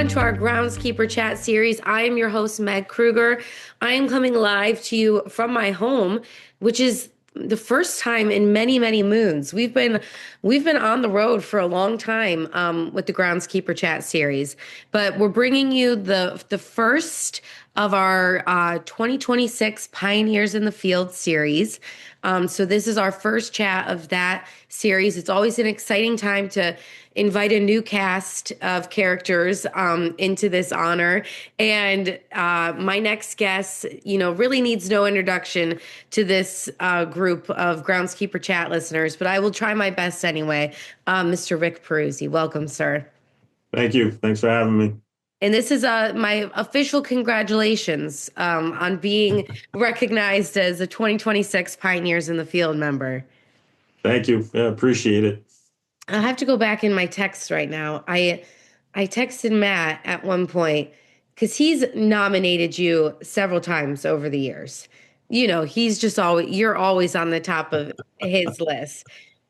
on to our Groundskeeper Chat series. I am your host, Meg Kruger. I am coming live to you from my home, which is the first time in many, many moons. We've been on the road for a long time with the Groundskeeper Chat series, but we're bringing you the first of our 2026 Pioneers in the Field series. So this is our first chat of that series. It's always an exciting time to invite a new cast of characters into this honor. And my next guest, really needs no introduction to this group of Groundskeeper Chat listeners, but I will try my best anyway. Mr. Rick Perruzzi, welcome, sir. Thank you. Thanks for having me. And this is my official congratulations on being recognized as a 2026 Pioneers in the Field member. Thank you. Yeah, appreciate it. I have to go back in my texts right now. I texted Matt at one point because he's nominated you several times over the years. He's just you're always on the top of his list.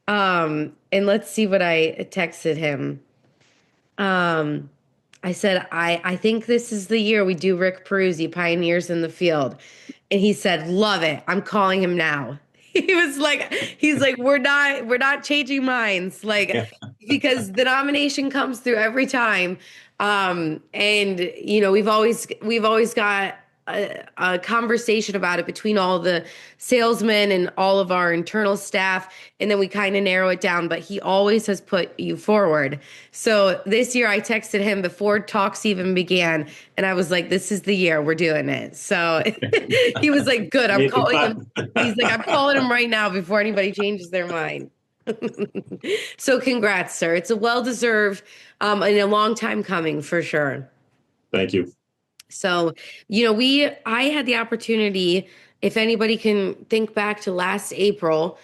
And let's see what I texted him. I said, I think this is the year we do Rick Perruzzi, Pioneers in the Field. And he said, love it. I'm calling him now. He's like, we're not changing minds. Because the nomination comes through every time. And we've always got a conversation about it between all the salesmen and all of our internal staff. And then we kind of narrow it down, but he always has put you forward. So this year I texted him before talks even began. And I was like, this is the year we're doing it. So he was like, good. I'm calling him. He's like, I'm calling him right now before anybody changes their mind. So congrats, sir. It's a well-deserved and a long time coming for sure. Thank you. So, I had the opportunity, if anybody can think back to last April,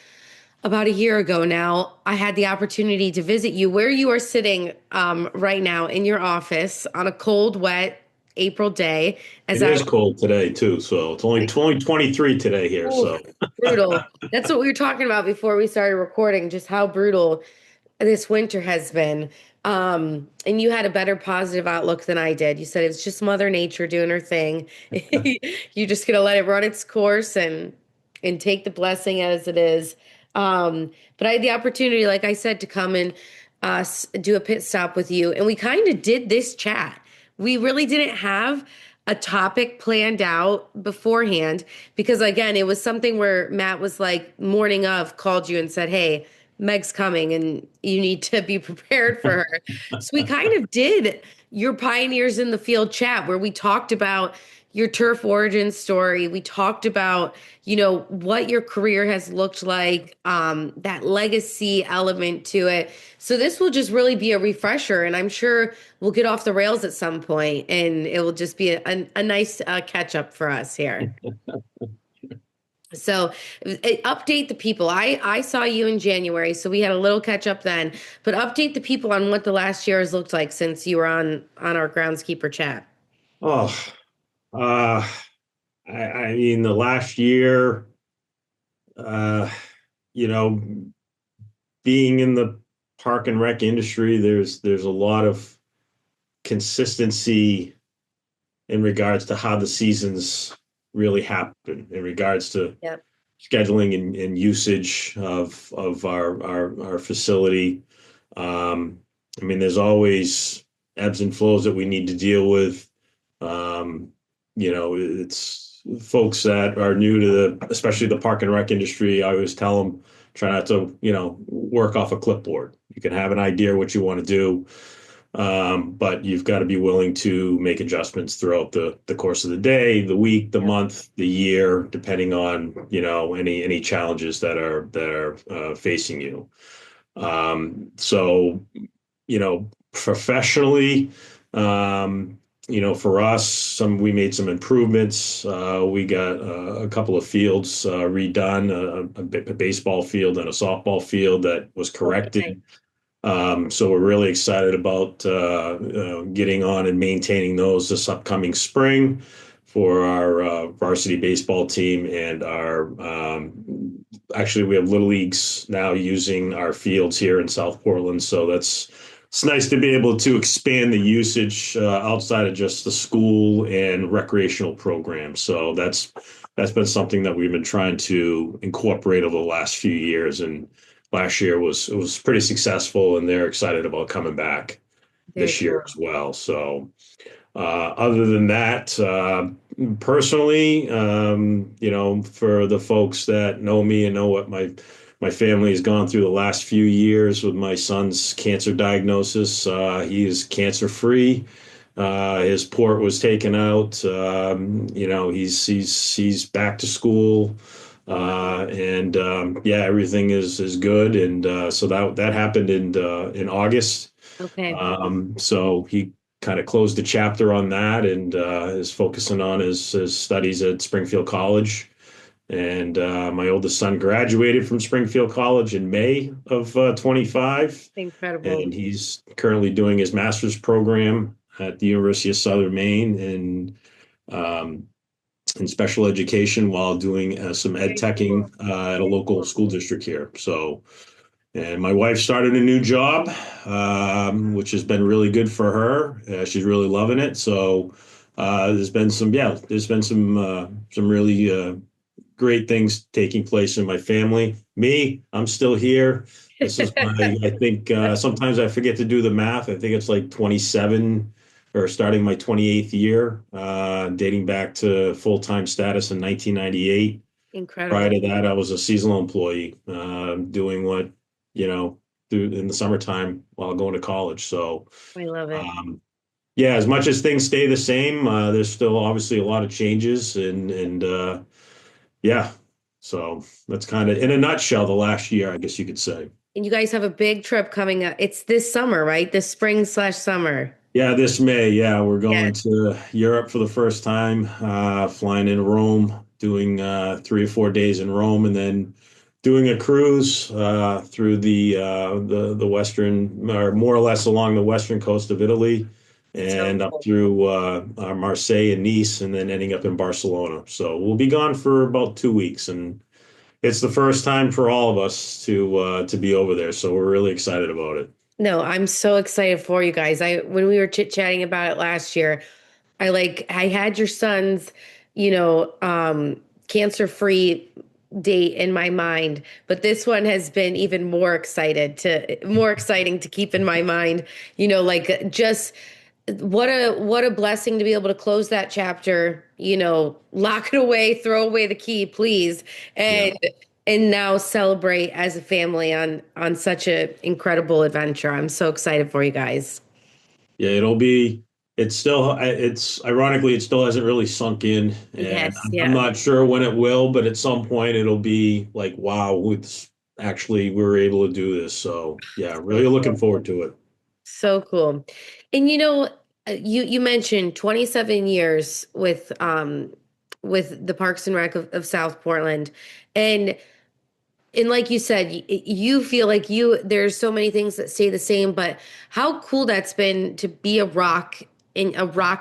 about a year ago now, I had the opportunity to visit you where you are sitting right now in your office on a cold, wet April day. It is cold today too, so it's only 23 today here. So brutal. That's what we were talking about before we started recording, just how brutal this winter has been. And you had a better positive outlook than I did. You said it was just Mother Nature doing her thing. You're just gonna let it run its course and take the blessing as it is. But I had the opportunity, like I said, to come and do a pit stop with you, and we kind of did this chat. We really didn't have a topic planned out beforehand because, again, it was something where Matt was like morning of called you and said, hey, Meg's coming and you need to be prepared for her. So we kind of did your Pioneers in the Field chat where we talked about your turf origin story. We talked about, what your career has looked like, that legacy element to it. So this will just really be a refresher, and I'm sure we'll get off the rails at some point, and it will just be a nice catch up for us here. So update the people. I saw you in January, so we had a little catch up then, but update the people on what the last year has looked like since you were on our Groundskeeper chat. Oh, I mean, the last year, you know, being in the park and rec industry, there's a lot of consistency in regards to how the seasons really happen, in regards to Yep. scheduling and usage of our facility. I mean, there's always ebbs and flows that we need to deal with. It's folks that are new to especially the park and rec industry. I always tell them, try not to, work off a clipboard. You can have an idea what you want to do, but you've got to be willing to make adjustments throughout the course of the day, the week, the month, the year, depending on, any challenges that are facing you. Professionally, for us, we made some improvements. We got a couple of fields redone, a baseball field and a softball field that was corrected. So we're really excited about getting on and maintaining those this upcoming spring for our varsity baseball team and our actually we have little leagues now using our fields here in South Portland. So that's it's nice to be able to expand the usage outside of just the school and recreational programs. So that's been something that we've been trying to incorporate over the last few years. And last year was pretty successful, and they're excited about coming back Very this year cool. as well. So other than that, personally, for the folks that know me and know what my family has gone through the last few years with my son's cancer diagnosis, he is cancer free. His port was taken out. He's back to school, and yeah, everything is good. And so that happened in August. Okay. So he kind of closed the chapter on that and is focusing on his studies at Springfield College. And my oldest son graduated from Springfield College in May of 25, Incredible. and he's currently doing his master's program at the University of Southern Maine um, in special education while doing some ed Very cool. teching at a Very local cool. school district here. So and my wife started a new job, which has been really good for her. She's really loving it. So there's been some really great things taking place in my family. Me, I'm still here. This is I think sometimes I forget to do the math. I think it's like 27 or starting my 28th year, dating back to full-time status in 1998. Prior Incredible. to that, I was a seasonal employee, doing what, you know, through in the summertime while going to college. So, I love it. um, yeah, as much as things stay the same, there's still obviously a lot of changes and yeah. So that's kind of in a nutshell the last year, I guess you could say. And you guys have a big trip coming up. It's this summer, right? This spring slash summer. Yeah, this May, yeah, we're Yes. going to Europe for the first time, flying in Rome, doing 3 or 4 days in Rome, and then doing a cruise through the western, or more or less along the western coast of Italy, It's so and up cool. through Marseille and Nice, and then ending up in Barcelona. So we'll be gone for about 2 weeks, and it's the first time for all of us to be over there. So we're really excited about it. No, I'm so excited for you guys. I when we were chit-chatting about it last year, I had your son's, you know, cancer-free date in my mind, but this one has been even more exciting to keep in my mind, like just what a blessing to be able to close that chapter, lock it away, throw away the key, please, Yeah. and now celebrate as a family on such an incredible adventure. I'm so excited for you guys. Yeah, it's ironically, it still hasn't really sunk in, and Yes, I'm yeah. not sure when it will, but at some point it'll be like, wow, we were able to do this. So yeah, So really looking cool. forward to it. So cool. And you mentioned 27 years with the Parks and Rec of South Portland. And like you said, you feel like there's so many things that stay the same, but how cool that's been to be a rock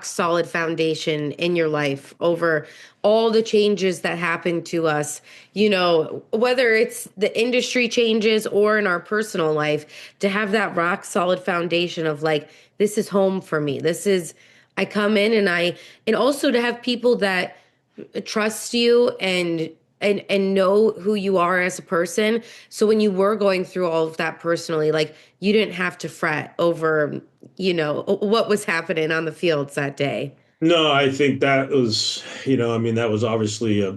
solid foundation in your life over all the changes that happen to us, whether it's the industry changes or in our personal life, to have that rock solid foundation of like, this is home for me. I come in and also to have people that trust you and know who you are as a person. So when you were going through all of that personally, like you didn't have to fret over, what was happening on the fields that day. No, I think that was, I mean, that was obviously a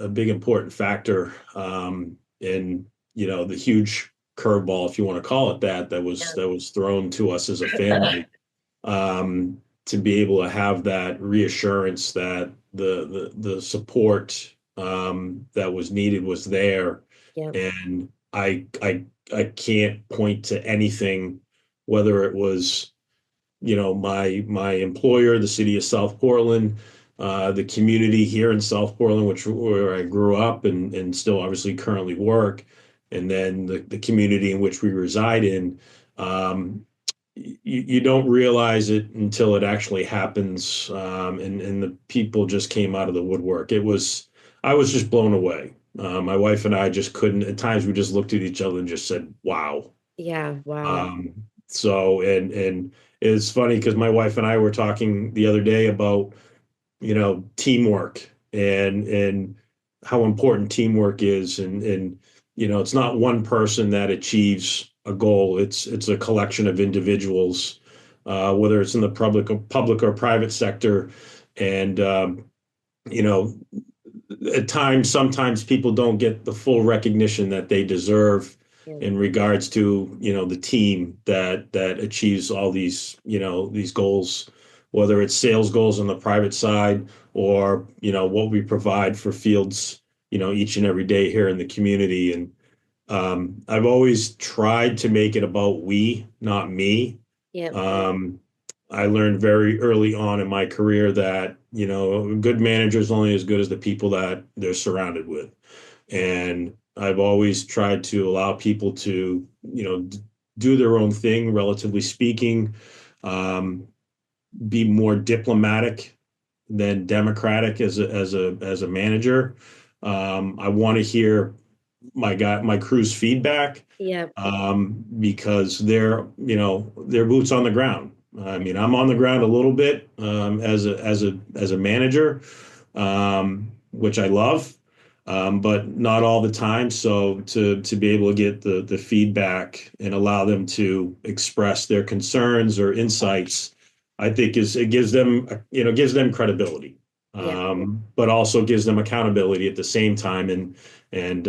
big important factor, in, the huge curveball, if you want to call it that, that was thrown to us as a family. To be able to have that reassurance that the support that was needed was there, Yeah. and I can't point to anything, whether it was my employer, the city of South Portland, the community here in South Portland, where I grew up and still obviously currently work, and then the community in which we reside in. You don't realize it until it actually happens, and the people just came out of the woodwork. I was just blown away. My wife and I just couldn't. At times, we just looked at each other and just said, "Wow." Yeah. Wow. Um, So, and it's funny because my wife and I were talking the other day about, teamwork and how important teamwork is. And, it's not one person that achieves a goal. It's a collection of individuals, whether it's in the public or private sector. And, you know, at times, sometimes people don't get the full recognition that they deserve Yeah. in regards to, the team that achieves all these goals, whether it's sales goals on the private side or, what we provide for fields, each and every day here in the community. And I've always tried to make it about we, not me. Yep. Um, I learned very early on in my career that, a good manager is only as good as the people that they're surrounded with. And I've always tried to allow people to, do their own thing, relatively speaking, um, be more diplomatic than democratic as a manager. I want to hear my crew's feedback, Yep. because they're boots on the ground. I mean, I'm on the ground a little bit, as a manager, which I love, but not all the time. So to be able to get the feedback and allow them to express their concerns or insights, I think it gives them credibility, Yep. but also gives them accountability at the same time. And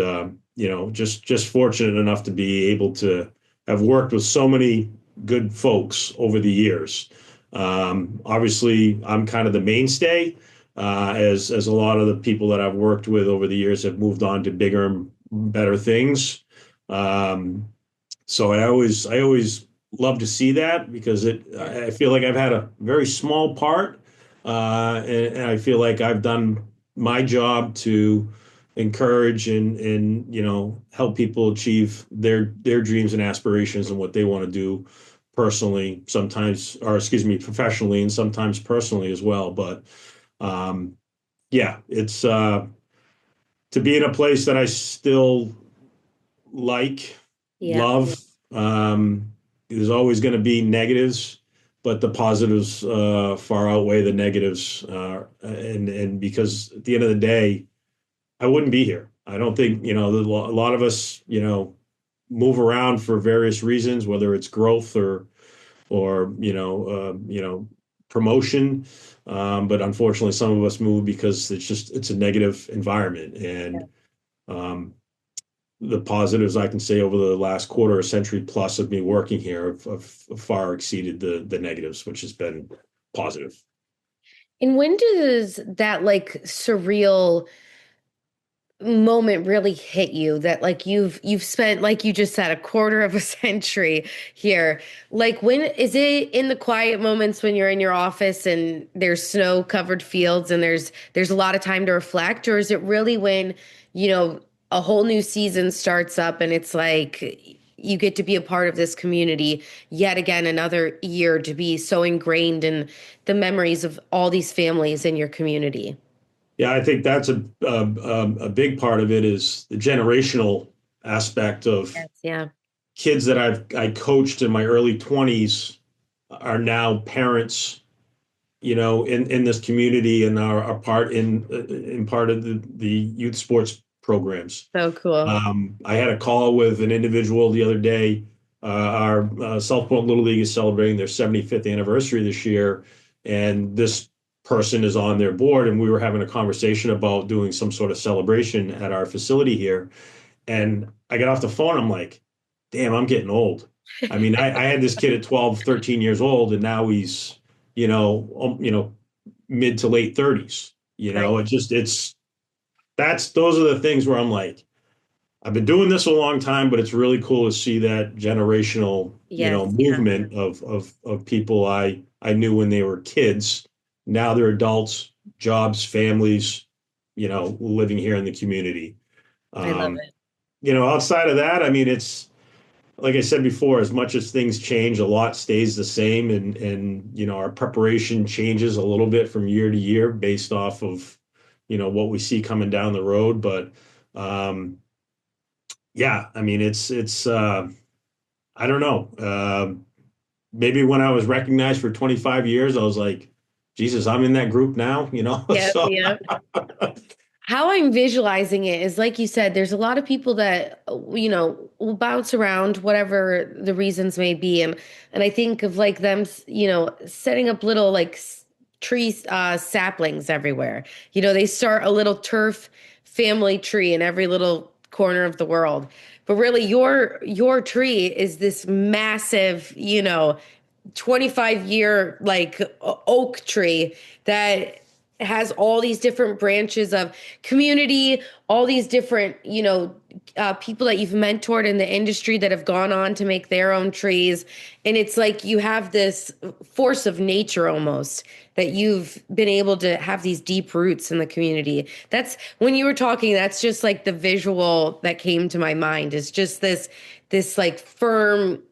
just fortunate enough to be able to have worked with so many good folks over the years. Obviously, I'm kind of the mainstay, as a lot of the people that I've worked with over the years have moved on to bigger and better things. Um, so I always love to see that because Yep. I feel like I've had a very small part, and I feel like I've done my job to encourage and help people achieve their dreams and aspirations and what they want to do personally, sometimes, or excuse me, professionally, and sometimes personally as well. But yeah, it's to be in a place that I still like, Yep. love. There's always going to be negatives, but the positives far outweigh the negatives. And because at the end of the day, I wouldn't be here. I don't think, a lot of us, move around for various reasons, whether it's growth or promotion. But unfortunately, some of us move because it's a negative environment. And um, the positives I can say over the last quarter, a century plus of me working here have far exceeded the negatives, which has been positive. And when does that like surreal moment really hit you that like you've spent, like you just said, a quarter of a century here? Like, when is it in the quiet moments when you're in your office and there's snow covered fields and there's a lot of time to reflect, or is it really when you know a whole new season starts up and it's like you get to be a part of this community yet again, another year to be so ingrained in the memories of all these families in your community? Yeah, I think that's a big part of it is the generational aspect of Yes. Yeah. kids that I coached in my early 20s are now parents, in this community and are part in part of the youth sports programs. So cool. I had a call with an individual the other day. Our Southport Little League is celebrating their 75th anniversary this year, and this person is on their board. And we were having a conversation about doing some sort of celebration at our facility here. And I got off the phone. I'm like, damn, I'm getting old. I mean, I had this kid at 12, 13 years old, and now he's, mid to late 30s. Right. Those are the things where I'm like, I've been doing this a long time, but it's really cool to see that generational, Yes. Yeah. movement of people I knew when they were kids. Now they're adults, jobs, families, living here in the community. I love Um, it. outside of that, I mean, it's like I said before, as much as things change, a lot stays the same, and our preparation changes a little bit from year to year based off of what we see coming down the road. But yeah, I mean, it's I don't know. maybe when I was recognized for 25 years, I was like, Jesus, I'm in that group now, you know? Yep, So yep. How I'm visualizing it is like you said, there's a lot of people that, will bounce around, whatever the reasons may be. And I think of like them, setting up little like tree saplings everywhere. They start a little turf family tree in every little corner of the world. But really your tree is this massive, 25-year like oak tree that has all these different branches of community, all these different, people that you've mentored in the industry that have gone on to make their own trees. And it's like you have this force of nature almost that you've been able to have these deep roots in the community. That's when you were talking, that's just like the visual that came to my mind is just this like firm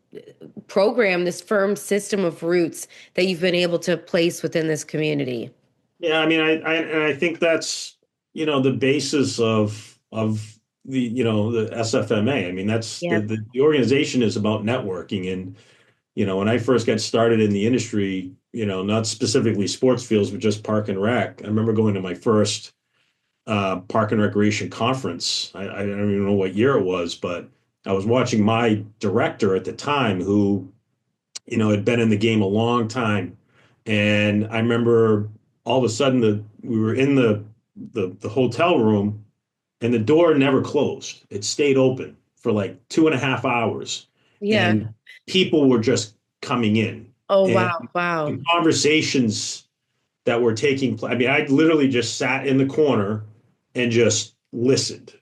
program, this firm system of roots that you've been able to place within this community. yeah, I mean, and I think that's, the basis of the, the SFMA. I mean, that's Yeah. the organization is about networking. And, when I first got started in the industry, not specifically sports fields, but just park and rec. I remember going to my first park and recreation conference. I don't even know what year it was, but I was watching my director at the time who, had been in the game a long time. And I remember all of a sudden we were in the hotel room and the door never closed. It stayed open for like 2.5 hours. Yeah. And people were just coming in. Oh, And wow. Wow. the conversations that were taking place. I mean, I literally just sat in the corner and just listened.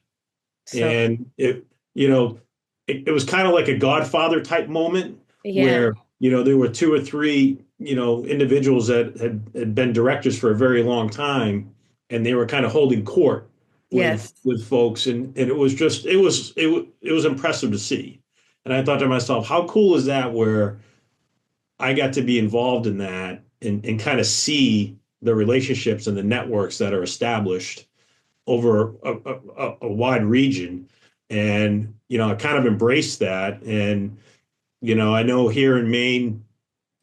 So, And it was kind of like a Godfather type moment yeah. where, there were two or three, individuals that had been directors for a very long time, and they were kind of holding court Yes. with folks. And it was just, it was impressive to see. And I thought to myself, how cool is that where I got to be involved in that and kind of see the relationships and the networks that are established over a wide region. And, I kind of embraced that. And, I know here in Maine,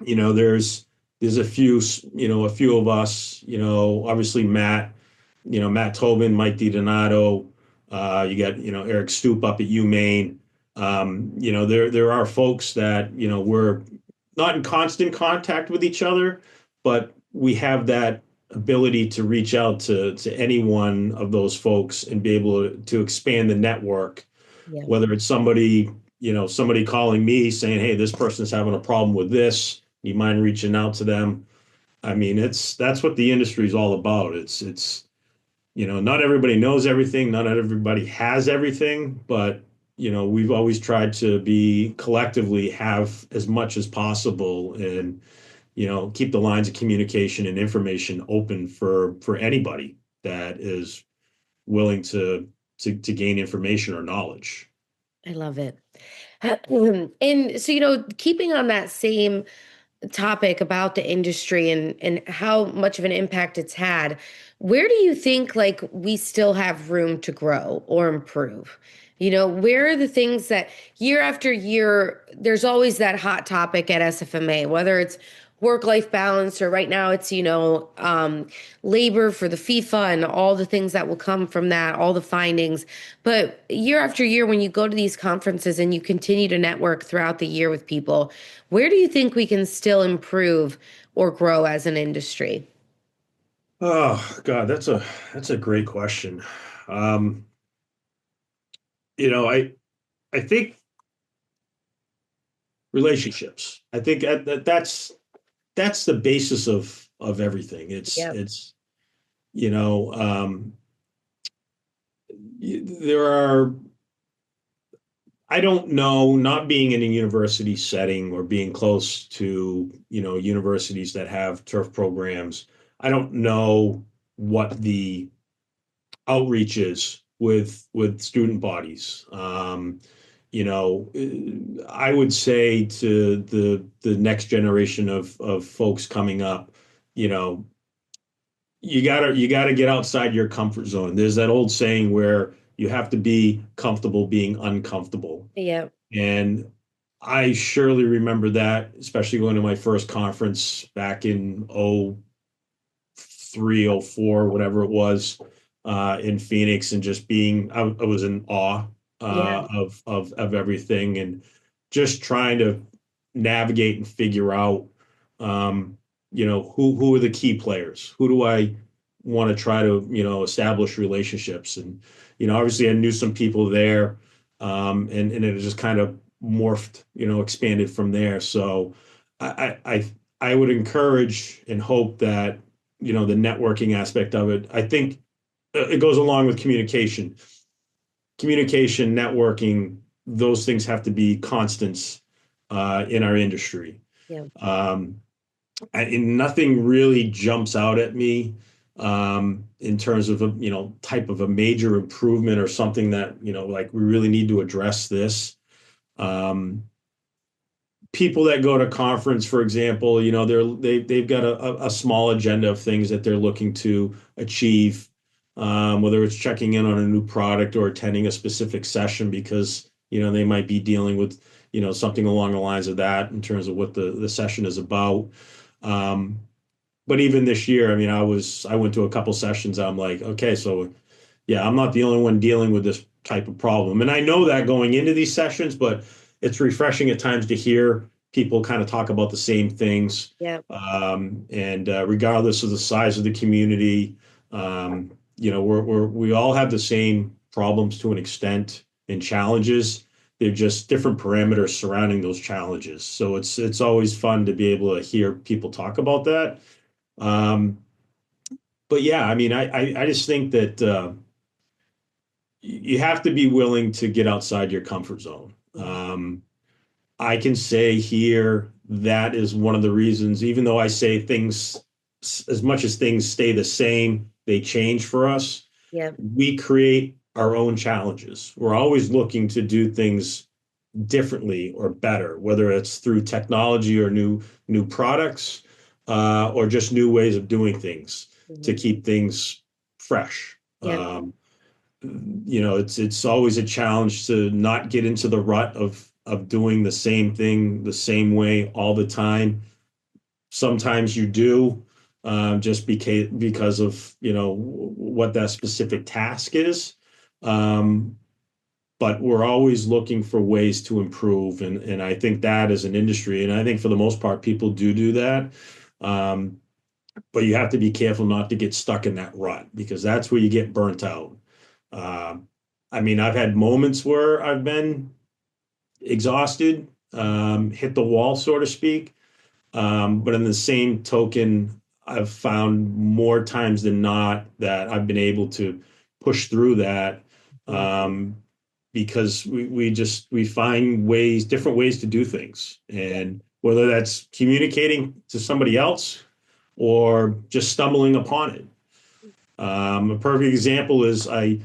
there's a few of us, obviously Matt Tobin, Mike DiDonato, you got, Eric Stoop up at UMaine. There are folks that, we're not in constant contact with each other, but we have that ability to reach out to any one of those folks and be able to expand the network, Yeah. whether it's somebody calling me saying, hey, this person's having a problem with this. You mind reaching out to them? I mean, that's what the industry is all about. It's not everybody knows everything, not everybody has everything, but we've always tried to be collectively have as much as possible and keep the lines of communication and information open for anybody that is willing to gain information or knowledge. I love it. And so, keeping on that same topic about the industry and how much of an impact it's had, where do you think like we still have room to grow or improve? Where are the things that year after year, there's always that hot topic at SFMA, whether it's work-life balance or right now it's, labor for the FIFA and all the things that will come from that, all the findings. But year after year, when you go to these conferences and you continue to network throughout the year with people, where do you think we can still improve or grow as an industry? Oh God, that's a great question. Um, I think relationships. I think that's the basis of everything. Yeah. It's you know there are I don't know, not being in a university setting or being close to, universities that have turf programs, I don't know what the outreach is with student bodies. I would say to the next generation of folks coming up, you know, you gotta get outside your comfort zone. There's that old saying where you have to be comfortable being uncomfortable. Yeah. And I surely remember that, especially going to my first conference back in 03, '04, whatever it was, in Phoenix, and just being, I was in awe Yeah. of everything, and just trying to navigate and figure out, um, who are the key players? Who do I want to try to, establish relationships? And, obviously I knew some people there, and it just kind of morphed, expanded from there. So I would encourage and hope that, the networking aspect of it. I think it goes along with communication, networking. Those things have to be constants in our industry. Yeah. Um, and nothing really jumps out at me in terms of a, type of a major improvement or something that, like we really need to address this. Um, People that go to conference, for example, they've got a small agenda of things that they're looking to achieve, whether it's checking in on a new product or attending a specific session because they might be dealing with something along the lines of that in terms of what the session is about. Um, but even this year, I mean, I went to a couple sessions. I'm like, okay, so yeah, I'm not the only one dealing with this type of problem. And I know that going into these sessions, but it's refreshing at times to hear people kind of talk about the same things. Yeah. And regardless of the size of the community, we all have the same problems to an extent and challenges. They're just different parameters surrounding those challenges. So it's always fun to be able to hear people talk about that. Um, but yeah, I mean, I just think that you have to be willing to get outside your comfort zone. Mhm. I can say here that is one of the reasons, even though I say things, as much as things stay the same, they change for us. Yeah. We create our own challenges. We're always looking to do things differently or better, whether it's through technology or new products, or just new ways of doing things to Mhm. keep things fresh. Yeah. It's always a challenge to not get into the rut of doing the same thing the same way all the time. Sometimes you do, just because of what that specific task is. Um, but we're always looking for ways to improve, and I think that is an industry, and I think for the most part people do that. Um, but you have to be careful not to get stuck in that rut because that's where you get burnt out. Um, I mean, I've had moments where I've been exhausted, hit the wall, so to speak. But in the same token, I've found more times than not that I've been able to push through that, Mhm. um, because we find different ways to do things, Yeah. and whether that's communicating to somebody else or just stumbling upon it. A perfect example is I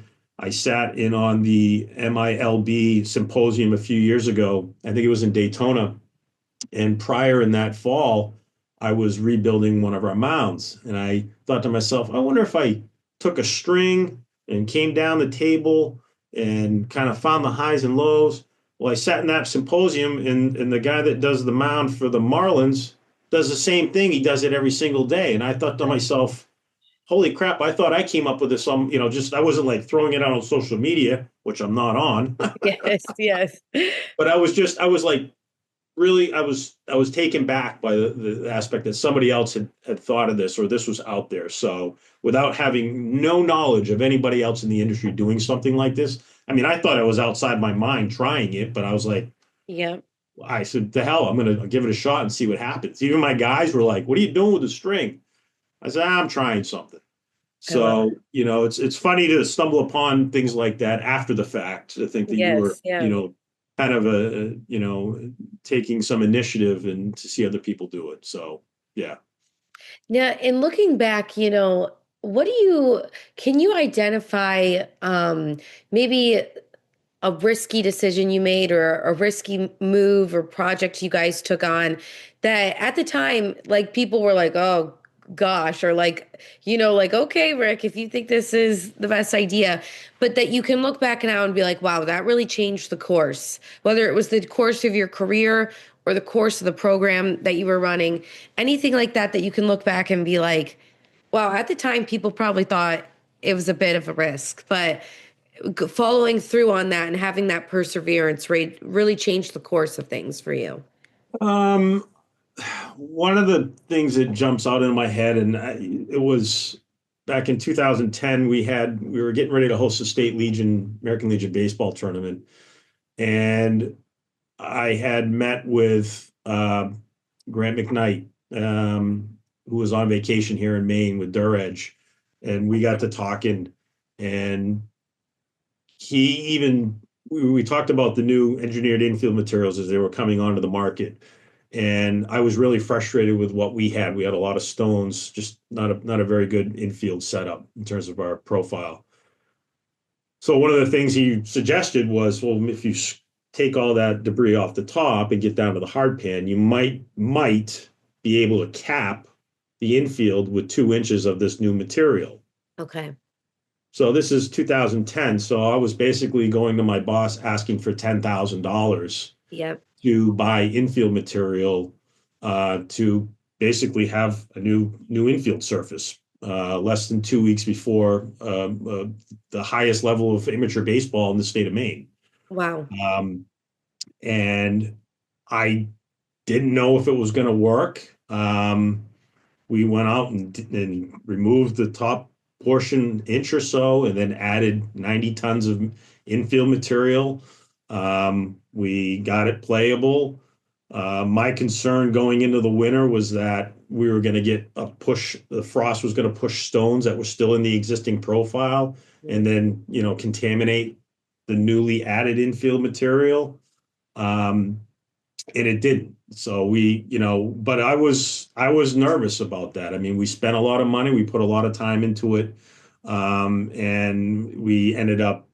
sat in on the MILB symposium a few years ago. I think it was in Daytona. And prior in that fall, I was rebuilding one of our mounds. And I thought to myself, I wonder if I took a string and came down the table and kind of found the highs and lows. Well, I sat in that symposium, and the guy that does the mound for the Marlins does the same thing. He does it every single day. And I thought to myself, holy crap, I thought I came up with this. Just I wasn't like throwing it out on social media, which I'm not on, Yes. Yes. but I was like, really, I was taken back by the aspect that somebody else had thought of this or this was out there. So without having no knowledge of anybody else in the industry doing something like this, I mean, I thought I was outside my mind trying it, but I was like, Yeah. I said, the hell, I'm gonna give it a shot and see what happens. Even my guys were like, "What are you doing with the string?" I said, "I'm trying something." I love So, it's funny to stumble upon things like that after the fact. To think it. that you were, Yes. Yeah. kind of taking some initiative and to see other people do it. So, yeah. Now, in looking back, what do you can you identify maybe a risky decision you made or a risky move or project you guys took on that at the time, like people were like, oh, gosh, or like, like, okay, Rick, if you think this is the best idea, but that you can look back now and be like, wow, that really changed the course, whether it was the course of your career or the course of the program that you were running, anything like that, that you can look back and be like, wow, at the time, people probably thought it was a bit of a risk, but following through on that and having that perseverance rate really changed the course of things for you. Um, One of the things that jumps out in my head, and it was back in 2010, we were getting ready to host a state Legion, American Legion baseball tournament, and I had met with Grant McKnight, who was on vacation here in Maine with Duredge, and we got to talking, and he even we talked about the new engineered infield materials as they were coming onto the market. And I was really frustrated with what we had. We had a lot of stones, just not a very good infield setup in terms of our profile. So one of the things he suggested was, well, if you take all that debris off the top and get down to the hard pan, you might be able to cap the infield with 2 inches of this new material. Okay. So this is 2010. So I was basically going to my boss asking for $10,000 Yep. to buy infield material to basically have a new infield surface. Less than 2 weeks before the highest level of amateur baseball in the state of Maine. Wow. Um, and I didn't know if it was going to work. We went out and removed the top portion inch or so, and then added 90 tons of infield material. We got it playable. My concern going into the winter was that we were going to get a push, the frost was going to push stones that were still in the existing profile and then, contaminate the newly added infield material. And it didn't. So but I was nervous about that. I mean, we spent a lot of money, we put a lot of time into it, and we ended up,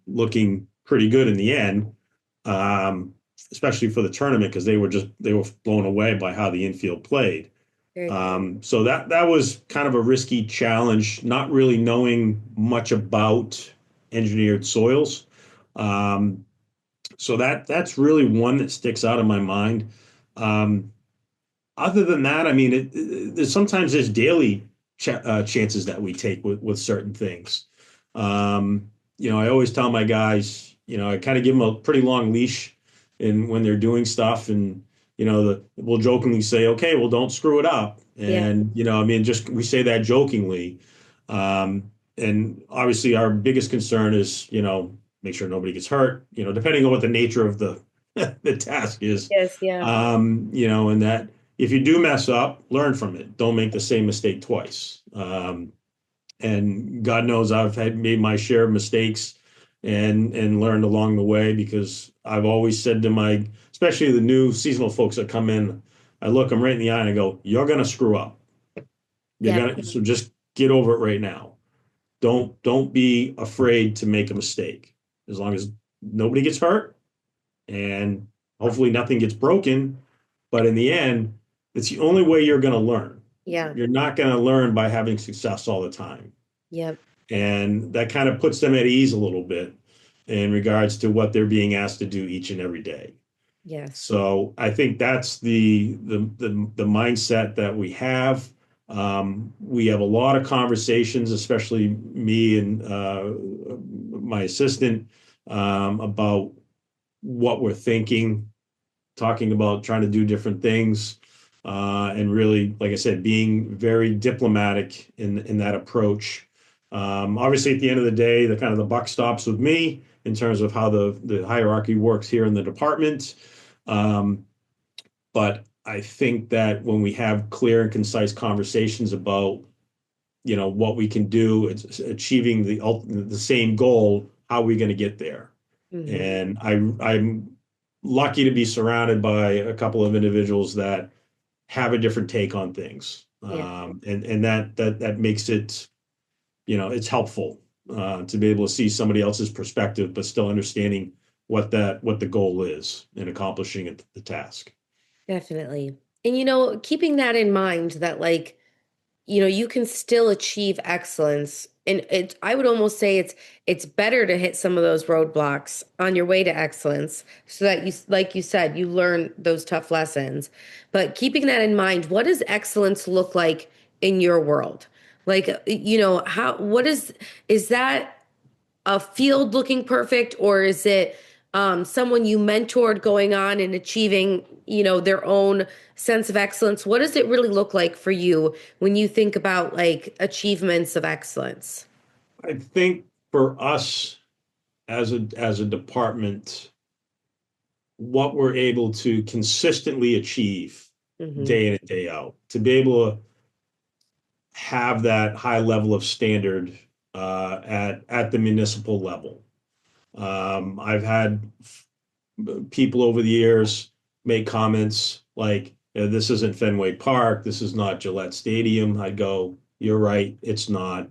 looking pretty good in the end, um, especially for the tournament because they were blown away by how the infield played. Very cool. So that was kind of a risky challenge, not really knowing much about engineered soils. Um, so that's really one that sticks out in my mind. Um, Other than that, I mean, there's daily chances that we take with certain things. I always tell my guys, I kind of give them a pretty long leash, and when they're doing stuff, and we'll jokingly say, okay, well, don't screw it up, Yeah. and I mean, just we say that jokingly. And obviously, our biggest concern is, make sure nobody gets hurt. Depending on what the nature of the the task is, Yes. Yeah. and that if you do mess up, learn from it. Don't make the same mistake twice. And God knows I've made my share of mistakes and learned along the way because I've always said to especially the new seasonal folks that come in, I look them right in the eye and I go, "You're gonna screw up. Yeah. So just get over it right now. Don't be afraid to make a mistake. As long as nobody gets hurt and hopefully nothing gets broken. But in the end, it's the only way you're going to learn. Yeah. You're not going to learn by having success all the time. Yep. And that kind of puts them at ease a little bit in regards to what they're being asked to do each and every day. Yes. So I think that's the mindset that we have. We have a lot of conversations, especially me and my assistant, about what we're thinking, talking about trying to do different things, and really, like I said, being very diplomatic in that approach. Obviously, at the end of the day, the kind of the buck stops with me in terms of how the hierarchy works here in the department. Um, but I think that when we have clear and concise conversations about, what we can do, it's achieving the same goal, how are we going to get there? Hmm. And I'm lucky to be surrounded by a couple of individuals that have a different take on things. Yeah. And that makes it, it's helpful to be able to see somebody else's perspective, but still understanding what the goal is in accomplishing the task. Definitely. And keeping that in mind that like you can still achieve excellence. And I would almost say it's better to hit some of those roadblocks on your way to excellence so that you, like you said, you learn those tough lessons. But keeping that in mind, what does excellence look like in your world? Like, what is that a field looking perfect, or is it someone you mentored going on and achieving, their own sense of excellence? What does it really look like for you when you think about like achievements of excellence? I think for us as a department, what we're able to consistently achieve Hmm. day in and day out, to be able to have that high level of standard at the municipal level. I've had people over the years make comments like, "This isn't Fenway Park. This is not Gillette Stadium." I go, "You're right. It's not.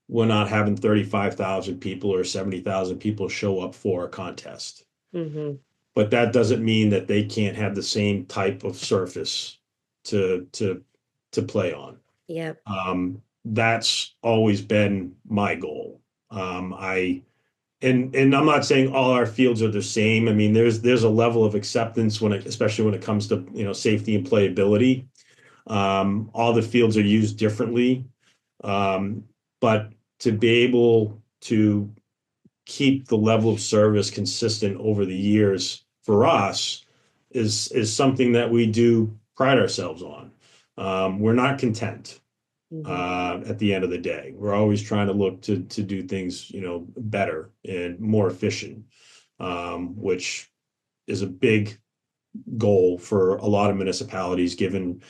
We're not having 35,000 people or 70,000 people show up for a contest." Hmm. But that doesn't mean that they can't have the same type of surface to to to play on. Yep. That's always been my goal. I and I'm not saying all our fields are the same. I mean, there's a level of acceptance especially when it comes to safety and playability. All the fields are used differently, um, but to be able to keep the level of service consistent over the years for us is something that we do pride ourselves on. We're not content Hmm. at the end of the day. We're always trying to look to do things, better and more efficient, which is a big goal for a lot of municipalities, given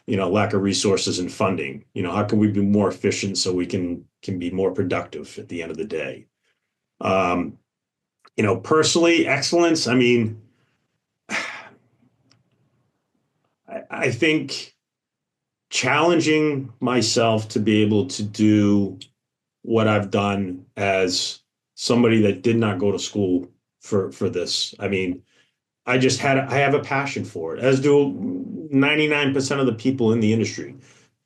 lack of resources and funding. How can we be more efficient so we can be more productive at the end of the day? Um, Personally, excellence. I mean, I think challenging myself to be able to do what I've done as somebody that did not go to school for this. I mean, I have a passion for it, as do 99% of the people in the industry.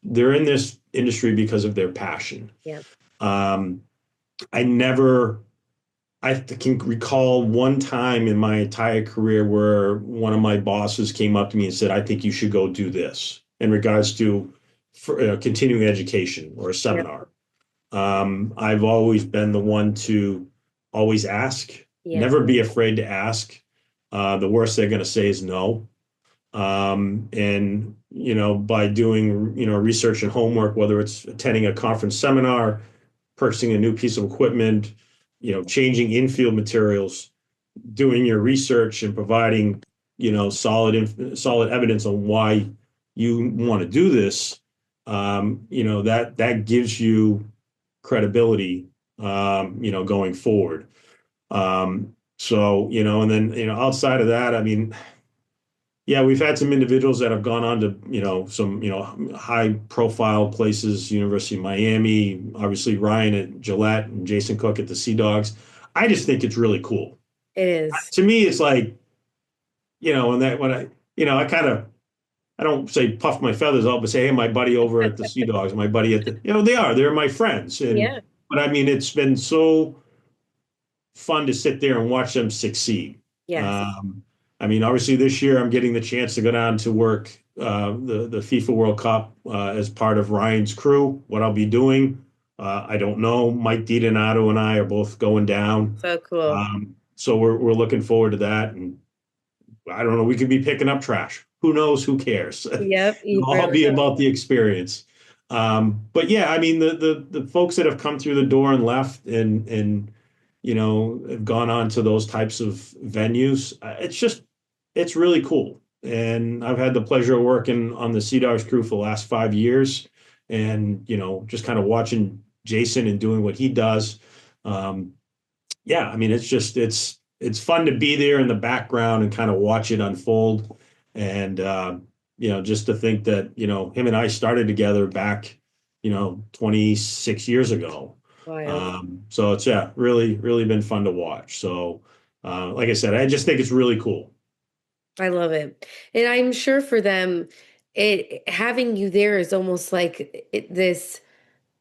They're in this industry because of their passion. Yep. Um, I never I can recall one time in my entire career where one of my bosses came up to me and said, "I think you should go do this," in regards to continuing education or a Yep. seminar. I've always been the one to always ask, Yes. never be afraid to ask. The worst they're going to say is no. And, by doing, research and homework, whether it's attending a conference seminar, purchasing a new piece of equipment, changing infield materials, doing your research and providing, solid evidence on why you want to do this, that gives you credibility, going forward. And then, outside of that, I mean, yeah, we've had some individuals that have gone on to, some, high profile places, University of Miami, obviously Ryan at Gillette and Jason Cook at the Sea Dogs. I just think it's really cool. It is. To me, it's like, and that when I kind of, I don't say puff my feathers out, but say, hey, my buddy over at the Sea Dogs, my buddy at they're my friends. Yeah. But I mean, it's been so fun to sit there and watch them succeed. Yes. Um, I mean, obviously this year I'm getting the chance to go down to work the FIFA World Cup as part of Ryan's crew. What I'll be doing, I don't know. Mike DiDonato and I are both going down, So cool. so we're looking forward to that. And I don't know. We could be picking up trash. Who knows? Who cares? Yep. You It'll all really be don't. about the experience. But yeah, I mean the folks that have come through the door and left and have gone on to those types of venues. It's really cool. And I've had the pleasure of working on the Sea Dogs crew for the last 5 years, and just kind of watching Jason and doing what he does. Um, yeah, I mean, it's fun to be there in the background and kind of watch it unfold. And just to think that him and I started together back 26 years ago. Wild. So it's really really been fun to watch. So like I said, I just think it's really cool. I love it. And I'm sure for them, it having you there is almost like this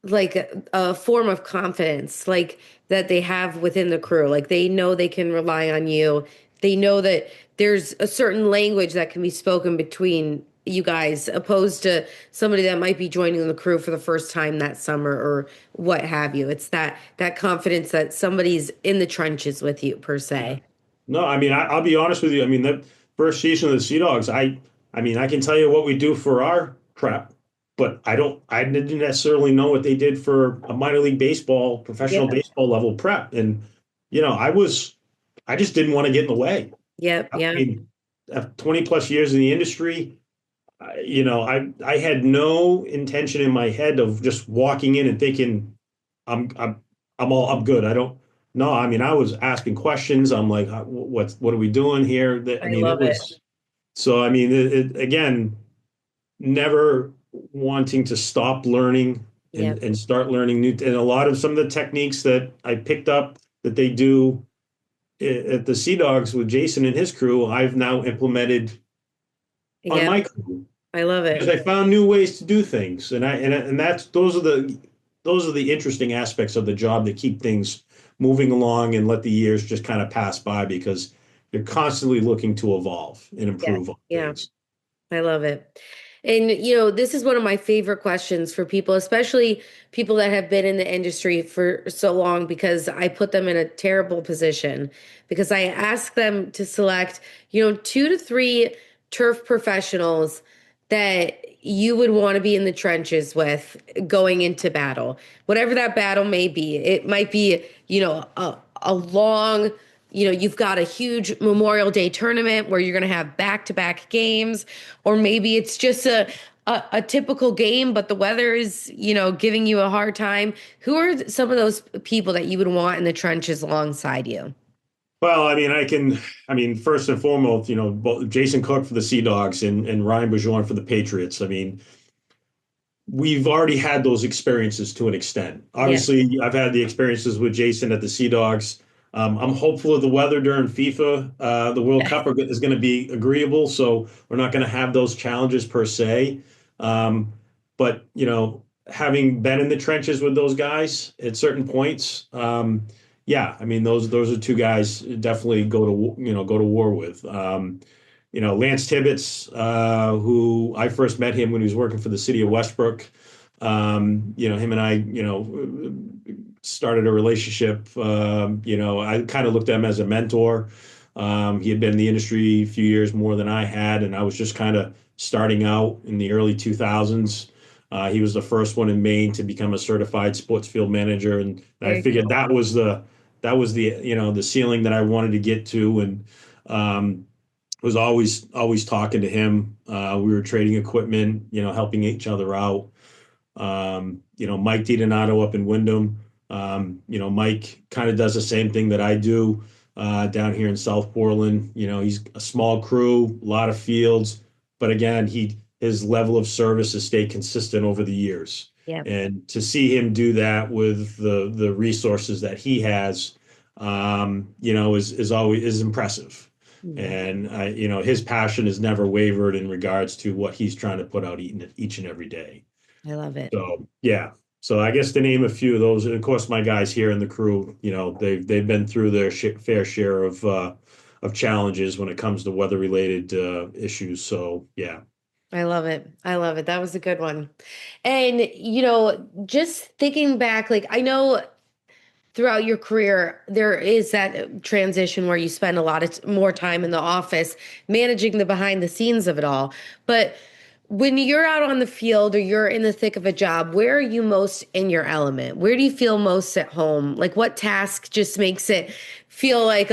like a form of confidence like that they have within the crew. Like they know they can rely on you. They know that there's a certain language that can be spoken between you guys opposed to somebody that might be joining the crew for the first time that summer or what have you. It's that confidence that somebody's in the trenches with you per Yeah. se. No, I mean, I'll be honest with you. I mean, that first season of the Sea Dogs, I mean, I can tell you what we do for our prep, but I didn't necessarily know what they did for a minor league baseball, professional Yep. baseball level prep. And, I just didn't want to get in the way. Yep. I Yeah. mean, 20 plus years in the industry, I had no intention in my head of just walking in and thinking I'm I'm I'm good. I don't no, I mean I was asking questions. I'm like, what are we doing here? I I mean, it love it. was so I mean again, never wanting to stop learning Yep. and start learning new and a lot of some of the techniques that I picked up that they do at the Sea Dogs with Jason and his crew, I've now implemented on Yep. my crew I love because it. I found new ways to do things, and that's those are the interesting aspects of the job that keep things moving along and let the years just kind of pass by because you're constantly looking to evolve and Yeah. improve on Yeah. things. I love it. And, this is one of my favorite questions for people, especially people that have been in the industry for so long, because I put them in a terrible position because I ask them to select, 2 to 3 turf professionals that you would want to be in the trenches with going into battle, whatever that battle may be. It might be, a long, you've got a huge Memorial Day tournament where you're going to have back-to-back games, or maybe it's just a typical game, but the weather is, giving you a hard time. Who are some of those people that you would want in the trenches alongside you? Well, I mean, first and foremost, both Jason Cook for the Sea Dogs and Ryan Bajon for the Patriots. I mean, we've already had those experiences to an extent. Yeah. Obviously, I've had the experiences with Jason at the Sea Dogs. I'm hopeful of the weather during FIFA. The World Cup is going to be agreeable, so we're not going to have those challenges per se. Um, but having been in the trenches with those guys at certain points, yeah, I mean those are two guys definitely go to war with. Lance Tibbetts, who I first met him when he was working for the city of Westbrook. Him and I, started a relationship. I kind of looked at him as a mentor. He had been in the industry a few years more than I had, and I was just kind of starting out in the early 2000s. He was the first one in Maine to become a certified sports field manager, and I Very figured cool. that was the ceiling that I wanted to get to, and was always talking to him. We were trading equipment, helping each other out. Mike DiDonato up in Wyndham. Mike kind of does the same thing that I do down here in South Portland. He's a small crew, a lot of fields, but again, his level of service has stayed consistent over the years. Yeah. And to see him do that with the resources that he has, is always is impressive. Hmm. And his passion has never wavered in regards to what he's trying to put out each and every day. I love it. So yeah. So I guess to name a few of those, and of course my guys here in the crew, they've been through their fair share of challenges when it comes to weather related issues. So yeah. I love it. I love it. That was a good one. And, just thinking back, like I know throughout your career, there is that transition where you spend a lot of more time in the office managing the behind the scenes of it all. But when you're out on the field or you're in the thick of a job, where are you most in your element? Where do you feel most at home? Like what task just makes it feel like,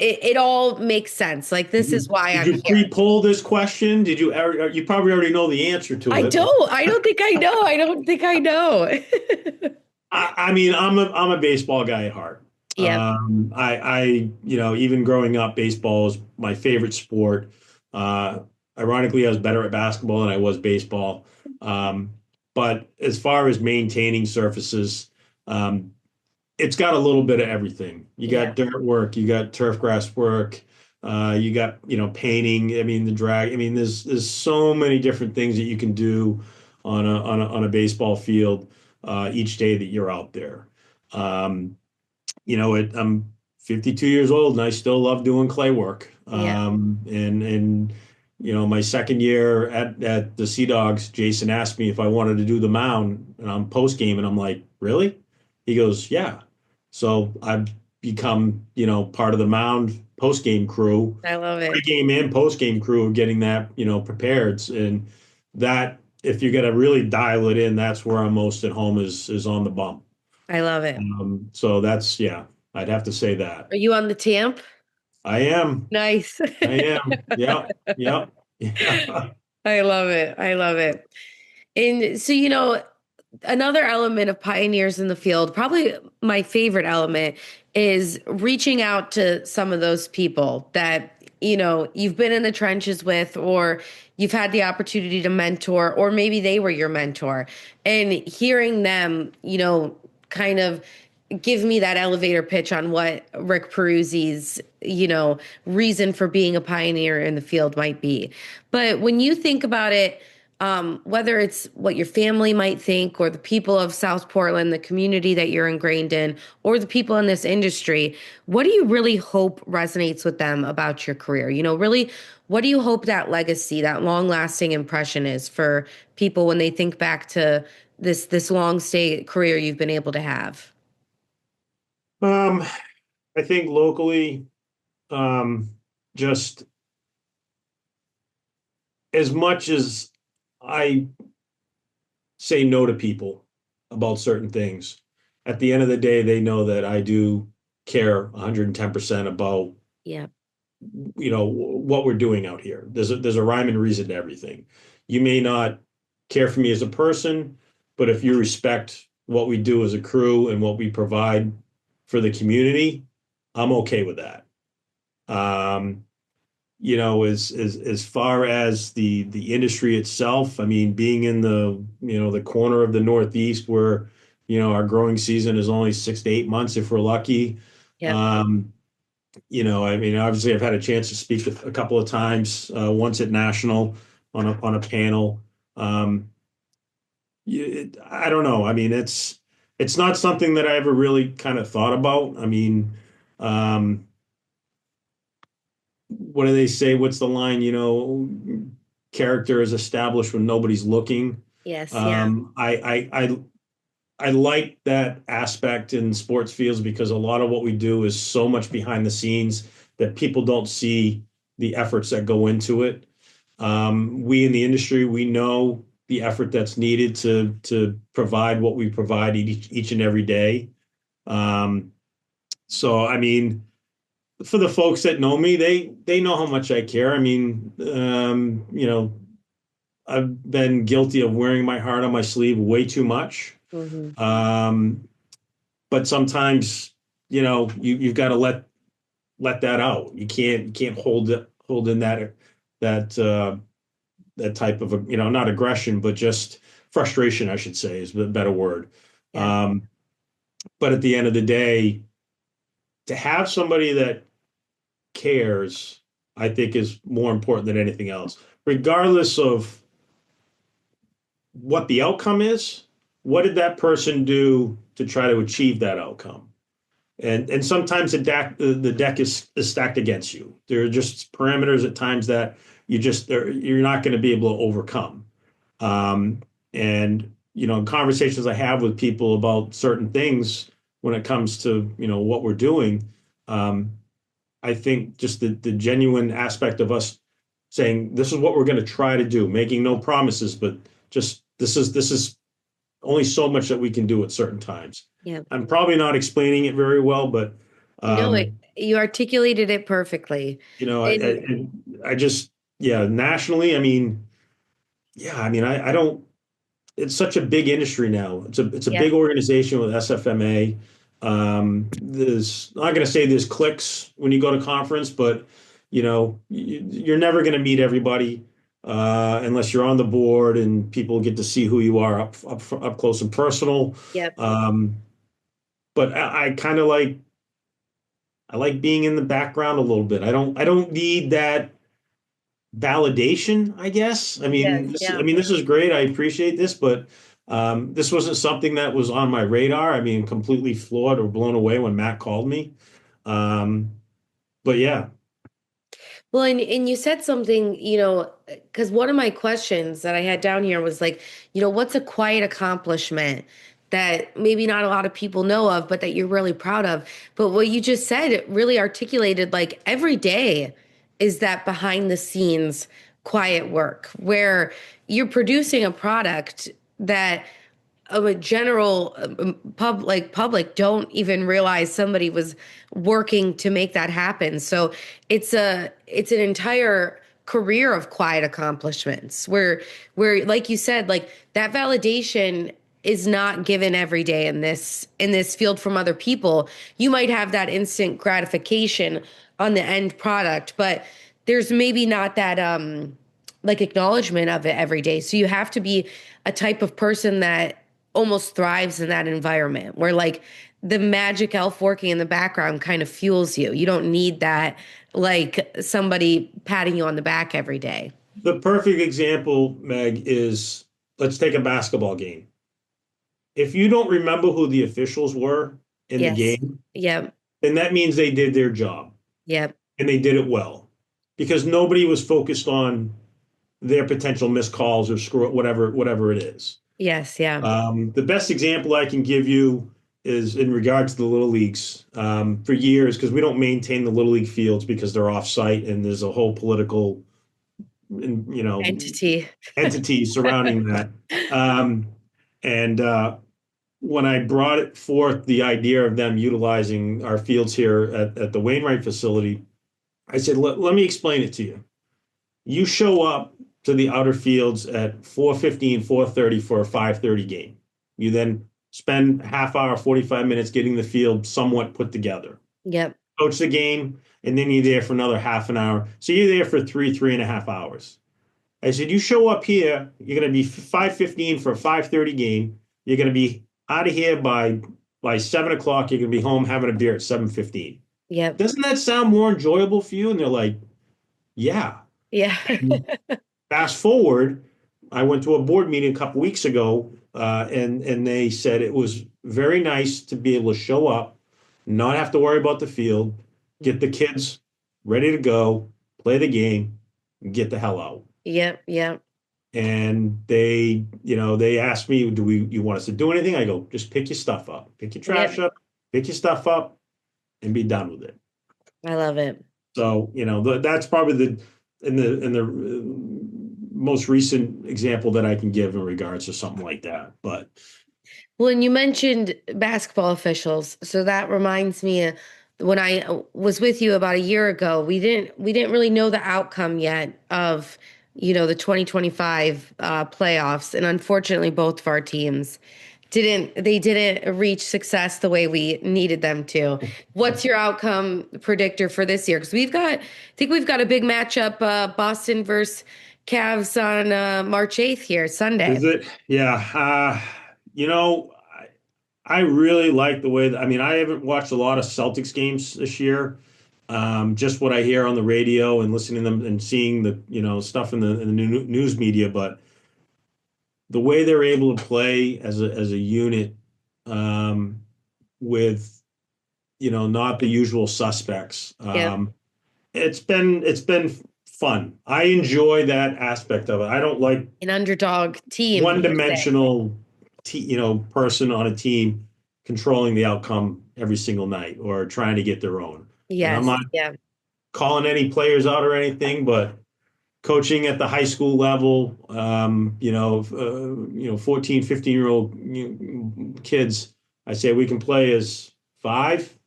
it all makes sense. Like this is why Did I'm you here. pre-poll this question? Did you ever, you probably already know the answer to I it, but don't. I don't think I know. I don't think I know. I mean, I'm a baseball guy at heart. Yep. Even growing up, baseball is my favorite sport. Uh, Ironically, I was better at basketball than I was baseball. Um, but as far as maintaining surfaces, it's got a little bit of everything. You Yeah. got dirt work, you got turf grass work, You got, painting. I mean, the drag. I mean, there's so many different things that you can do on a baseball field each day that you're out there. Um, I'm 52 years old and I still love doing clay work. Yeah, And my second year at the Sea Dogs, Jason asked me if I wanted to do the mound and I'm post game, and I'm like, really? He goes, yeah. So I've become, part of the mound post game crew, I love it. pre-game and post game crew, getting that, prepared. And that, if you're gonna really dial it in, that's where I'm most at home is on the bump. I love it. So that's, yeah, I'd have to say that. Are you on the tamp? I am. Nice. I am. Yeah. Yeah. Yeah. I love it. I love it. And so, another element of pioneers in the field, probably my favorite element, is reaching out to some of those people that, you've been in the trenches with, or you've had the opportunity to mentor, or maybe they were your mentor, and hearing them, kind of give me that elevator pitch on what Rick Peruzzi's, reason for being a pioneer in the field might be. But when you think about it, whether it's what your family might think, or the people of South Portland, the community that you're ingrained in, or the people in this industry, what do you really hope resonates with them about your career? Really, what do you hope that legacy, that long-lasting impression is for people when they think back to this long stay career you've been able to have? Um, I think locally, um, just as much as I say no to people about certain things, at the end of the day, they know that I do care 110% about, Yeah. what we're doing out here. There's a rhyme and reason to everything. You may not care for me as a person, but if you respect what we do as a crew and what we provide for the community, I'm okay with that. Um, as far as the industry itself, I mean, being in the corner of the Northeast where, our growing season is only 6 to 8 months if we're lucky. Yep. Um, I mean, obviously, I've had a chance to speak a couple of times, once at National on a panel. Um, I don't know. I mean, it's not something that I ever really kind of thought about. I mean, um, what do they say? What's the line? Character is established when nobody's looking. Yes. Yeah. I like that aspect in sports fields because a lot of what we do is so much behind the scenes that people don't see the efforts that go into it. We in the industry, we know the effort that's needed to provide what we provide each and every day. Um, so I mean, for the folks that know me, they know how much I care. I mean, I've been guilty of wearing my heart on my sleeve way too much. Hmm. Um, but sometimes, you've got to let that out. You can't hold in that that type of not aggression, but just frustration, I should say, is a better word. Yeah. Um, but at the end of the day, to have somebody that cares, I think is more important than anything else. Regardless of what the outcome is, what did that person do to try to achieve that outcome? And sometimes the deck is stacked against you. There are just parameters at times that you're not going to be able to overcome. Um, and in conversations I have with people about certain things when it comes to what we're doing, um, I think just the genuine aspect of us saying this is what we're going to try to do, making no promises, but just this is only so much that we can do at certain times. Yeah. I'm probably not explaining it very well, but No, um, you articulated it perfectly. And I just, yeah, nationally, I mean, yeah, I mean, I don't. It's such a big industry now. It's a yeah, big organization with SFMA. There's I'm not going to say there's cliques when you go to conference, but you're never going to meet everybody unless you're on the board and people get to see who you are up close and personal. yep. Um, but I kind of like I like being in the background a little bit. I don't need that validation, I guess. Yes, yeah. This is great. I appreciate this, but this wasn't something that was on my radar. Completely floored or blown away when Matt called me. Um, but yeah, Well, and you said something, because one of my questions that I had down here was like, what's a quiet accomplishment that maybe not a lot of people know of, but that you're really proud of? But what you just said, it really articulated like every day is that behind the scenes quiet work where you're producing a product that a general public don't even realize somebody was working to make that happen. So it's an entire career of quiet accomplishments where like you said, like that validation is not given every day in this field from other people. You might have that instant gratification on the end product, but there's maybe not that like acknowledgement of it every day. So you have to be a type of person that almost thrives in that environment where like the magic elf working in the background kind of fuels you. You don't need that like somebody patting you on the back every day. the perfect example, Meg, is let's take a basketball game. If you don't remember who the officials were in the Yes. game, Yep. then that means they did their job Yep. and they did it well because nobody was focused on their potential missed calls or screw whatever it is. Yes. Yeah. The best example I can give you is in regards to the little leagues. For years, because we don't maintain the little league fields because they're off site and there's a whole political, Entity. entity surrounding that. Um, and when I brought it forth the idea of them utilizing our fields here at the Wainwright facility, I said, let me explain it to you. You show up to the outer fields at 4:15, 4:30 for a 5:30 game. You then spend half hour, 45 minutes getting the field somewhat put together. Yep. Coach the game, and then you're there for another half an hour. So you're there for 3.5 hours. I said, you show up here, you're going to be 5:15 for a 5:30 game. You're going to be out of here by 7 o'clock. You're going to be home having a beer at 7:15. Yep. Doesn't that sound more enjoyable for you? And they're like, yeah. Yeah. Fast forward, I went to a board meeting a couple weeks ago, and they said it was very nice to be able to show up, not have to worry about the field, get the kids ready to go, play the game, and get the hell out. Yep. Yep. And they asked me, you want us to do anything? I go, just pick your stuff up, pick your trash Yep. up, pick your stuff up, and be done with it. I love it. So, that's probably the most recent example that I can give in regards to something like that. But Well, and you mentioned basketball officials, so that reminds me when I was with you about a year ago, we didn't really know the outcome yet of, the 2025 playoffs, and unfortunately, both of our teams didn't reach success the way we needed them to. What's your outcome predictor for this year? Because I think we've got a big matchup, Boston versus Cavs on March 8th here, Sunday. is it? Yeah. You know, I really like the way that, I haven't watched a lot of Celtics games this year. Just what I hear on the radio and listening to them and seeing the, stuff in the news media, but the way they're able to play as a unit, with, not the usual suspects. Yeah. It's been fun. I enjoy that aspect of it. I don't like An underdog team, you say. one-dimensional, person on a team controlling the outcome every single night or trying to get their own. And I'm Yes. not Yeah. calling any players out or anything, but coaching at the high school level, 14, 15-year-old kids, I say we can play as five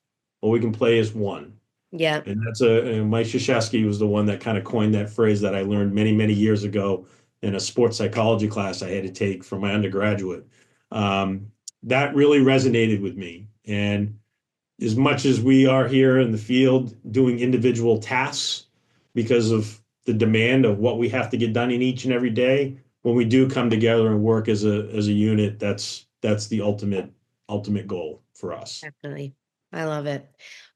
or we can play as one. Yeah. And Mike Krzyzewski was the one that kind of coined that phrase that I learned many, many years ago in a sports psychology class I had to take for my undergraduate. That really resonated with me. And as much as we are here in the field doing individual tasks because of the demand of what we have to get done in each and every day, when we do come together and work as a unit, that's the ultimate goal for us. Definitely. I love it.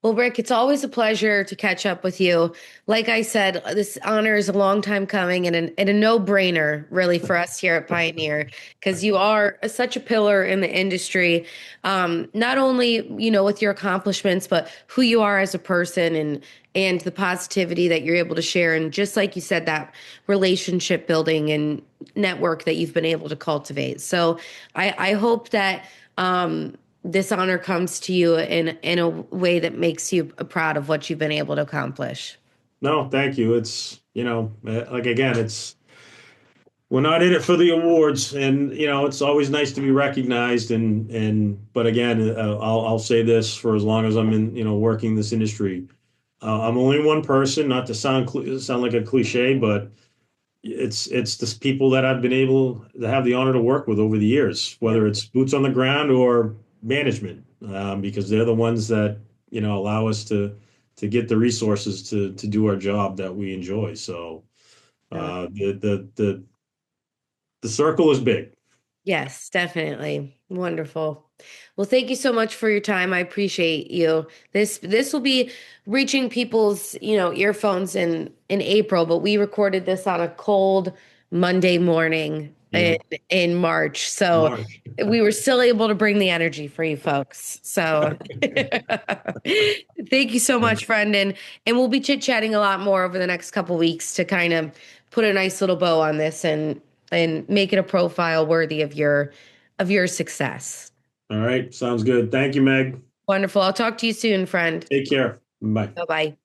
Well, Rick, it's always a pleasure to catch up with you. Like I said, this honor is a long time coming and a no-brainer, really, for us here at Pioneer, because you are such a pillar in the industry. Not only, with your accomplishments, but who you are as a person and the positivity that you're able to share. And just like you said, that relationship building and network that you've been able to cultivate. So I hope that this honor comes to you in a way that makes you proud of what you've been able to accomplish. No, thank you. It's, like again, we're not in it for the awards, and it's always nice to be recognized. But again, I'll say this for as long as I'm in, working this industry. I'm only one person, not to sound like a cliche, but it's the people that I've been able to have the honor to work with over the years, Yep. whether it's boots on the ground or management, because they're the ones that allow us to get the resources to do our job that we enjoy. So Uh, the circle is big. yes, definitely. Wonderful. Well, thank you so much for your time. I appreciate you. This will be reaching people's, earphones in April, but we recorded this on a cold Monday morning Yeah, in March. So March. we were still able to bring the energy for you folks. So thank you so much, friend. And we'll be chit-chatting a lot more over the next couple weeks to kind of put a nice little bow on this and make it a profile worthy of your success. All right, sounds good. Thank you, Meg. Wonderful. I'll talk to you soon, friend. Take care. Bye. Bye bye.